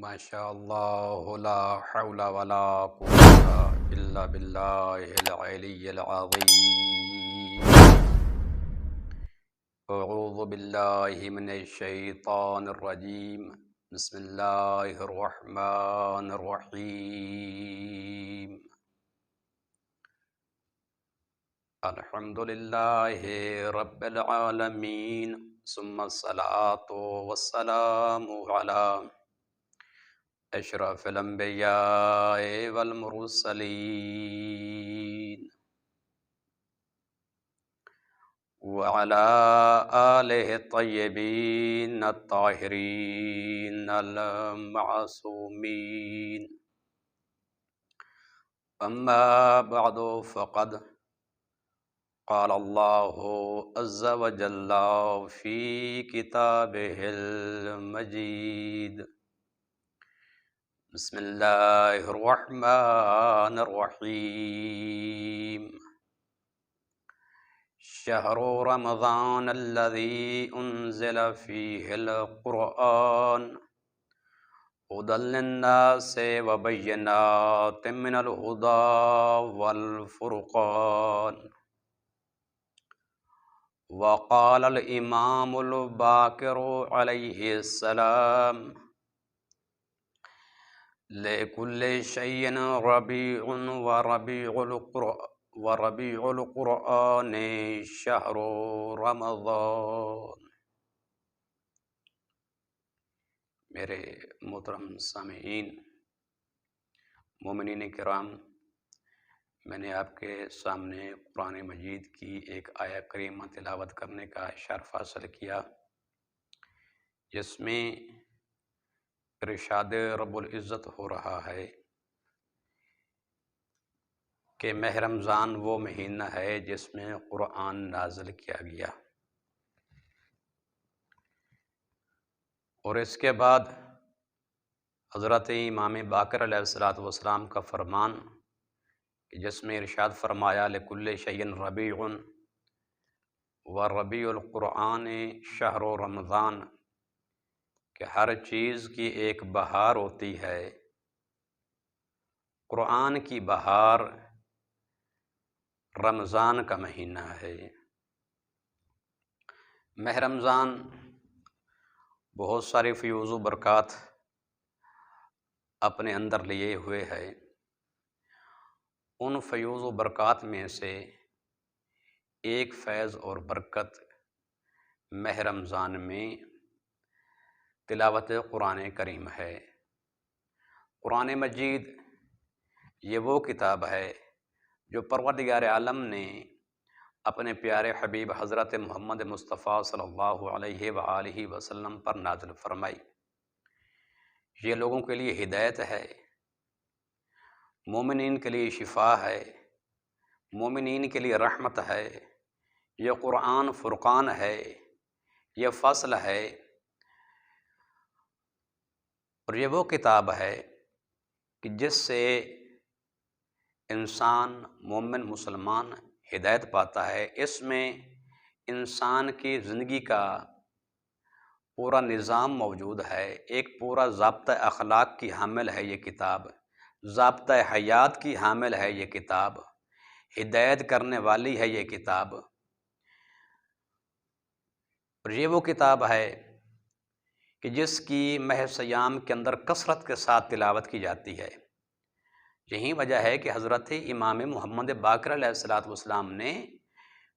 ماشاء اللہ لا حول ولا قوة الا باللہ العلی العظیم۔ اعوذ باللہ من الشیطان الرجیم، بسم اللہ الرحمن الرحیم۔ الحمد للہ رب العالمین، ثم الصلاة والسلام علی اشرف الانبیاء والمرسلین وعلى آلہ الطیبین الطاہرین المعصومین، اما بعد فقد قال اللہ عز وجل فی کتابہ المجید، بسم اللہ الرحمن الرحیم۔ شہر رمضان الذی انزل فیہ القرآن ھدی للناس وبینات من الھدی والفرقان۔ وقال الامام الباقر علیہ السلام: لِكُلِّ شَيْءٍ رَبِيعٌ وَرَبِيعُ الْقُرْآنِ شَهْرُ رمضان۔ میرے محترم سامعین، مومنین کرام، میں نے آپ کے سامنے قرآن مجید کی ایک آیہ کریمہ تلاوت کرنے کا شرف حاصل کیا، جس میں ارشاد رب العزت ہو رہا ہے کہ ماہ رمضان وہ مہینہ ہے جس میں قرآن نازل کیا گیا، اور اس کے بعد حضرت امام باقر علیہ السلام کا فرمان کہ جس میں ارشاد فرمایا لِكُلِّ شَيْءٍ رَبِيعٌ وَرَبِيعُ الْقُرْآنِ شَهْرُ رمضان، کہ ہر چیز کی ایک بہار ہوتی ہے، قرآن کی بہار رمضان کا مہینہ ہے۔ ماہ رمضان بہت سارے فیوز و برکات اپنے اندر لیے ہوئے ہے۔ ان فیوز و برکات میں سے ایک فیض اور برکت ماہ رمضان میں تلاوت قرآن کریم ہے۔ قرآن مجید یہ وہ کتاب ہے جو پروردگار عالم نے اپنے پیارے حبیب حضرت محمد مصطفیٰ صلی اللہ علیہ وآلہ وسلم پر نازل فرمائی۔ یہ لوگوں کے لیے ہدایت ہے، مومنین کے لیے شفا ہے، مومنین کے لیے رحمت ہے۔ یہ قرآن فرقان ہے، یہ فصل ہے، اور یہ وہ کتاب ہے کہ جس سے انسان مومن مسلمان ہدایت پاتا ہے۔ اس میں انسان کی زندگی کا پورا نظام موجود ہے، ایک پورا ضابطہ اخلاق کی حامل ہے یہ کتاب، ضابطہ حیات کی حامل ہے یہ کتاب، ہدایت کرنے والی ہے یہ کتاب۔ اور یہ وہ کتاب ہے کہ جس کی ماہ صیام کے اندر کثرت کے ساتھ تلاوت کی جاتی ہے۔ یہی وجہ ہے کہ حضرت امام محمد باقر علیہ السلام نے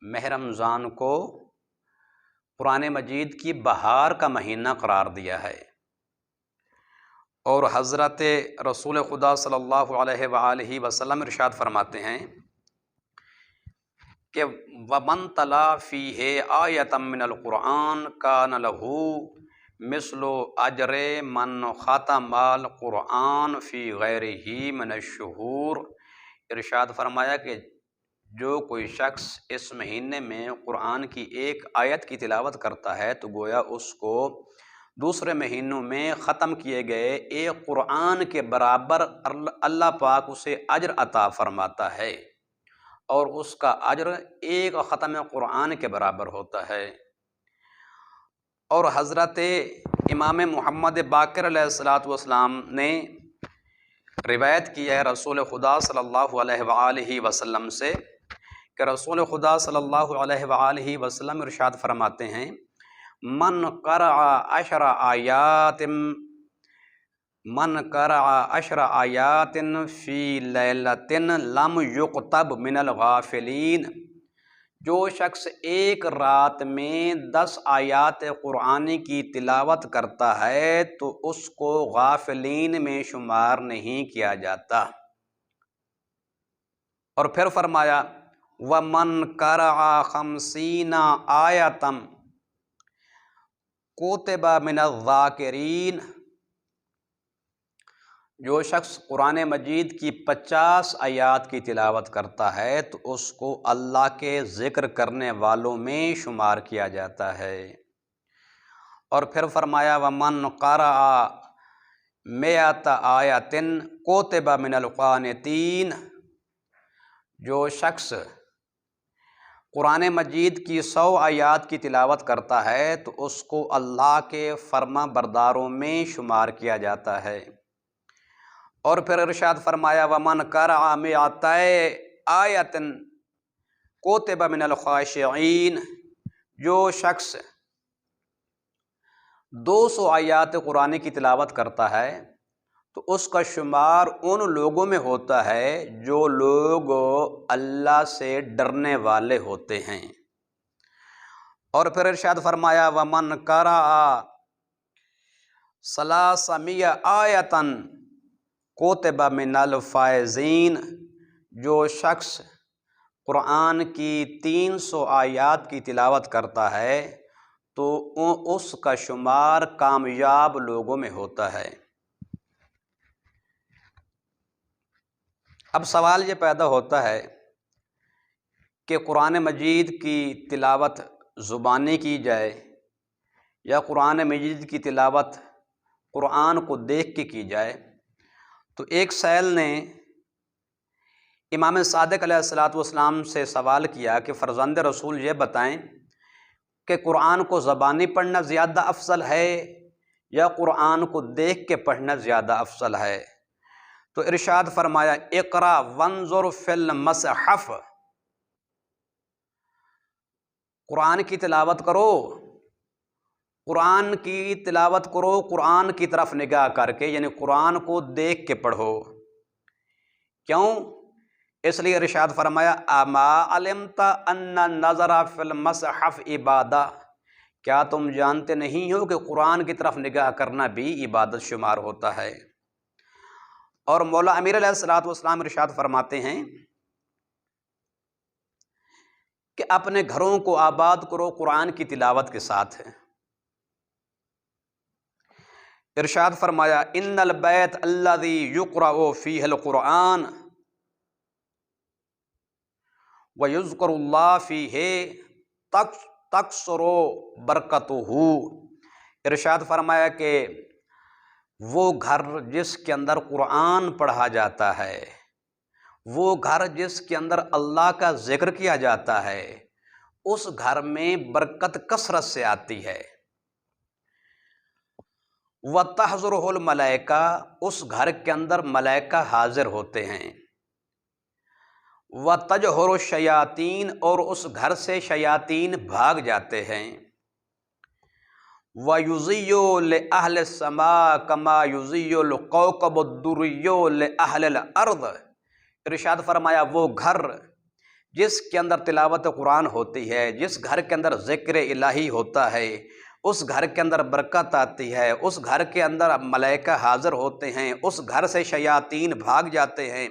ماہ رمضان کو قرآن مجید کی بہار کا مہینہ قرار دیا ہے، اور حضرت رسول خدا صلی اللہ علیہ وآلہ وسلم ارشاد فرماتے ہیں کہ وَمَن تَلَا فِيهِ آیَةً مِّنَ الْقُرْآنِ كَانَ لَهُ مثل اجر من ختم القرآن فی غیرہ من الشہور۔ ارشاد فرمایا کہ جو کوئی شخص اس مہینے میں قرآن کی ایک آیت کی تلاوت کرتا ہے تو گویا اس کو دوسرے مہینوں میں ختم کیے گئے ایک قرآن کے برابر اللہ پاک اسے اجر عطا فرماتا ہے، اور اس کا اجر ایک ختم قرآن کے برابر ہوتا ہے۔ اور حضرت امام محمد باقر علیہ الصلاۃ والسلام نے روایت کی ہے رسول خدا صلی اللہ علیہ وآلہ وسلم سے کہ رسول خدا صلی اللہ علیہ وآلہ وسلم ارشاد فرماتے ہیں من قرأ عشر آیات فی لیلۃ لم یکتب من الغافلین، جو شخص ایک رات میں 10 آیات قرآن کی تلاوت کرتا ہے تو اس کو غافلین میں شمار نہیں کیا جاتا۔ اور پھر فرمایا وَمَنْ قَرَأَ 50 آیَةً كُتِبَ مِنَ الذَّاکِرِینَ، جو شخص قرآن مجید کی 50 آیات کی تلاوت کرتا ہے تو اس کو اللہ کے ذکر کرنے والوں میں شمار کیا جاتا ہے۔ اور پھر فرمایا وَمَنْ قَرَأَ 100 آیَةٍ كُتِبَ مِنَ الْقَانِتِینَ، جو شخص قرآن مجید کی 100 آیات کی تلاوت کرتا ہے تو اس کو اللہ کے فرما برداروں میں شمار کیا جاتا ہے۔ اور پھر ارشاد فرمایا وَمَنْ قَرَأَ 200 آیَةٍ كُتِبَ مِنَ الْخَاشِعِینَ، جو شخص 200 آیات قرآن کی تلاوت کرتا ہے تو اس کا شمار ان لوگوں میں ہوتا ہے جو لوگ اللہ سے ڈرنے والے ہوتے ہیں۔ اور پھر ارشاد فرمایا وَمَنْ قَرَأَ 300 آیَةً كُتِبَ مِنَ الْفَائِزِینَ، جو شخص قرآن کی 300 آیات کی تلاوت کرتا ہے تو اس کا شمار کامیاب لوگوں میں ہوتا ہے۔ اب سوال یہ پیدا ہوتا ہے کہ قرآن مجید کی تلاوت زبانی کی جائے یا قرآن مجید کی تلاوت قرآن کو دیکھ کے کی جائے، تو ایک سائل نے امام صادق علیہ الصلاۃ والسلام سے سوال کیا کہ فرزند رسول یہ بتائیں کہ قرآن کو زبانی پڑھنا زیادہ افضل ہے یا قرآن کو دیکھ کے پڑھنا زیادہ افضل ہے؟ تو ارشاد فرمایا اقرا وانظر فی المصحف، قرآن کی تلاوت کرو، قرآن کی تلاوت کرو، قرآن کی طرف نگاہ کر کے، یعنی قرآن کو دیکھ کے پڑھو۔ کیوں؟ اس لیے ارشاد فرمایا اما علمت ان النظر فی المصحف عبادہ، کیا تم جانتے نہیں ہو کہ قرآن کی طرف نگاہ کرنا بھی عبادت شمار ہوتا ہے؟ اور مولا امیر علیہ الصلوۃ والسلام ارشاد فرماتے ہیں کہ اپنے گھروں کو آباد کرو قرآن کی تلاوت کے ساتھ ہے۔ ارشاد فرمایا ان البیت الذی یقرأ فیہ القرآن ویذکر اللہ فیہ تکثر برکتہ، ارشاد فرمایا کہ وہ گھر جس کے اندر قرآن پڑھا جاتا ہے، وہ گھر جس کے اندر اللہ کا ذکر کیا جاتا ہے، اس گھر میں برکت کثرت سے آتی ہے۔ وَتَحْضُرُهُ الْمَلَائِکَةُ، اس گھر کے اندر ملائکہ حاضر ہوتے ہیں۔ وَتَجْهُرُ الشَّيَاطِینُ، اور اس گھر سے شیاطین بھاگ جاتے ہیں۔ وَيُضِيُّ لِأَهْلِ السَّمَاءِ كَمَا يُضِيُّ الْكَوْكَبُ الدُّرِّيُّ لِأَهْلِ الْأَرْضِ، ارشاد فرمایا وہ گھر جس کے اندر تلاوت قرآن ہوتی ہے، جس گھر کے اندر ذکر الہی ہوتا ہے، اس گھر کے اندر برکت آتی ہے، اس گھر کے اندر ملائکہ حاضر ہوتے ہیں، اس گھر سے شیاطین بھاگ جاتے ہیں،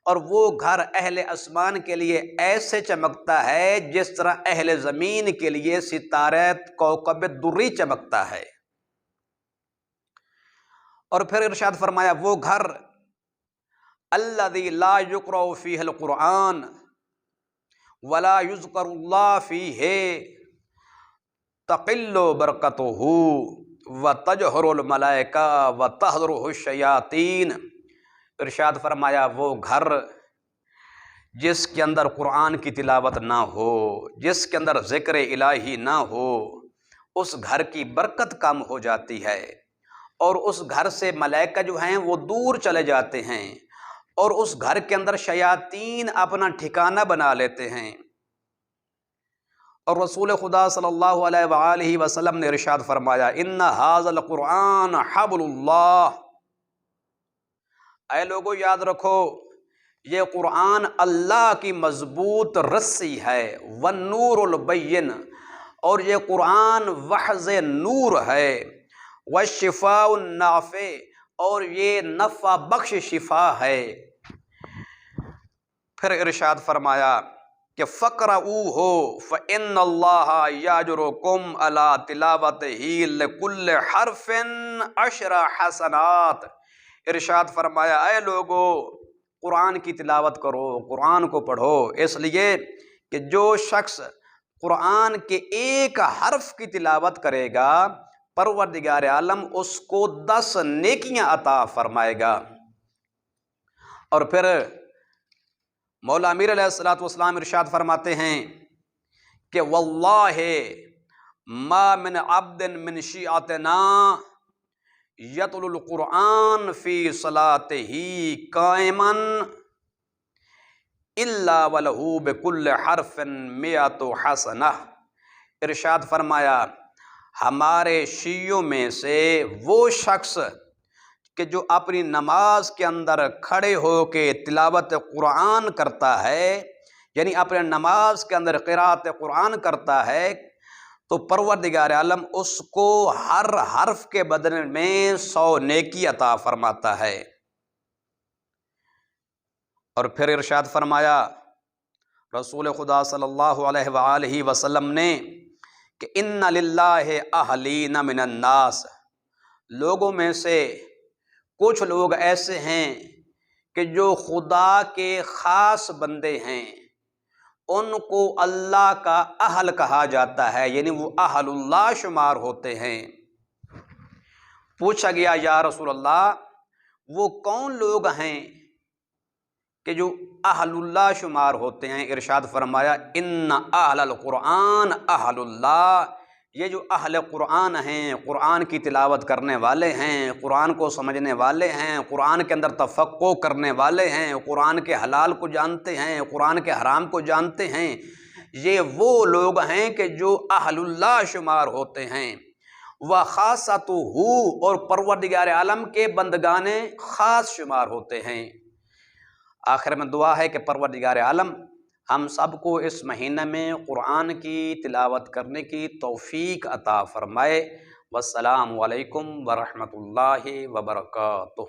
اور وہ گھر اہل آسمان کے لیے ایسے چمکتا ہے جس طرح اہل زمین کے لیے ستارہ کوكب دری چمکتا ہے۔ اور پھر ارشاد فرمایا وہ گھر الذی لا یقرأ فیہ القرآن ولا یذکر اللہ فیہ تقل برکتہ وتجہر الملائکہ وتحضرہ الشیاطین، ارشاد فرمایا وہ گھر جس کے اندر قرآن کی تلاوت نہ ہو، جس کے اندر ذکر الہی نہ ہو، اس گھر کی برکت کم ہو جاتی ہے، اور اس گھر سے ملائکہ جو ہیں وہ دور چلے جاتے ہیں، اور اس گھر کے اندر شیاطین اپنا ٹھکانہ بنا لیتے ہیں۔ اور رسول خدا صلی اللہ علیہ وآلہ وسلم نے ارشاد فرمایا، ان ھذا القرآن حبل اللہ، اے لوگو یاد رکھو یہ قرآن اللہ کی مضبوط رسی ہے، والنور البین، اور یہ قرآن وحز نور ہے، والشفاء النافع، اور یہ نفع بخش شفا ہے۔ پھر ارشاد فرمایا کہ فَقْرَؤُوهُ فَإِنَّ اللَّهَ يَأْجُرُكُمْ عَلَىٰ تِلَاوَتِهِ لِكُلِّ حَرْفٍ 10 حسنات۔ ارشاد فرمایا اے لوگو قرآن کی تلاوت کرو، قرآن کو پڑھو، اس لیے کہ جو شخص قرآن کے ایک حرف کی تلاوت کرے گا پروردگار عالم اس کو 10 نیکیاں عطا فرمائے گا۔ اور پھر مولا امیر علیہ السلام ارشاد فرماتے ہیں کہ واللہ ما من عبد من شیعتنا یتل القرآن فی صلاتہ قائما الا ولہ بکل حرف 100 حسنہ۔ ارشاد فرمایا ہمارے شیعوں میں سے وہ شخص کہ جو اپنی نماز کے اندر کھڑے ہو کے تلاوت قرآن کرتا ہے، یعنی اپنے نماز کے اندر قرأت قرآن کرتا ہے، تو پروردگار عالم اس کو ہر حرف کے بدلے میں 100 نیکی عطا فرماتا ہے۔ اور پھر ارشاد فرمایا رسول خدا صلی اللہ علیہ وآلہ وسلم نے کہ ان للہ اہلین من الناس، لوگوں میں سے کچھ لوگ ایسے ہیں کہ جو خدا کے خاص بندے ہیں، ان کو اللہ کا اہل کہا جاتا ہے، یعنی وہ اہل اللہ شمار ہوتے ہیں۔ پوچھا گیا یا رسول اللہ وہ کون لوگ ہیں کہ جو اہل اللہ شمار ہوتے ہیں؟ ارشاد فرمایا ان اہل القرآن اہل اللہ، یہ جو اہل قرآن ہیں، قرآن کی تلاوت کرنے والے ہیں، قرآن کو سمجھنے والے ہیں، قرآن کے اندر تفقہ کرنے والے ہیں، قرآن کے حلال کو جانتے ہیں، قرآن کے حرام کو جانتے ہیں، یہ وہ لوگ ہیں کہ جو اہل اللہ شمار ہوتے ہیں۔ وَخَاصَتُهُ، اور پروردگار عالم کے بندگان خاص شمار ہوتے ہیں۔ آخر میں دعا ہے کہ پروردگار عالم ہم سب کو اس مہینے میں قرآن کی تلاوت کرنے کی توفیق عطا فرمائے۔ والسلام علیکم ورحمۃ اللہ وبرکاتہ۔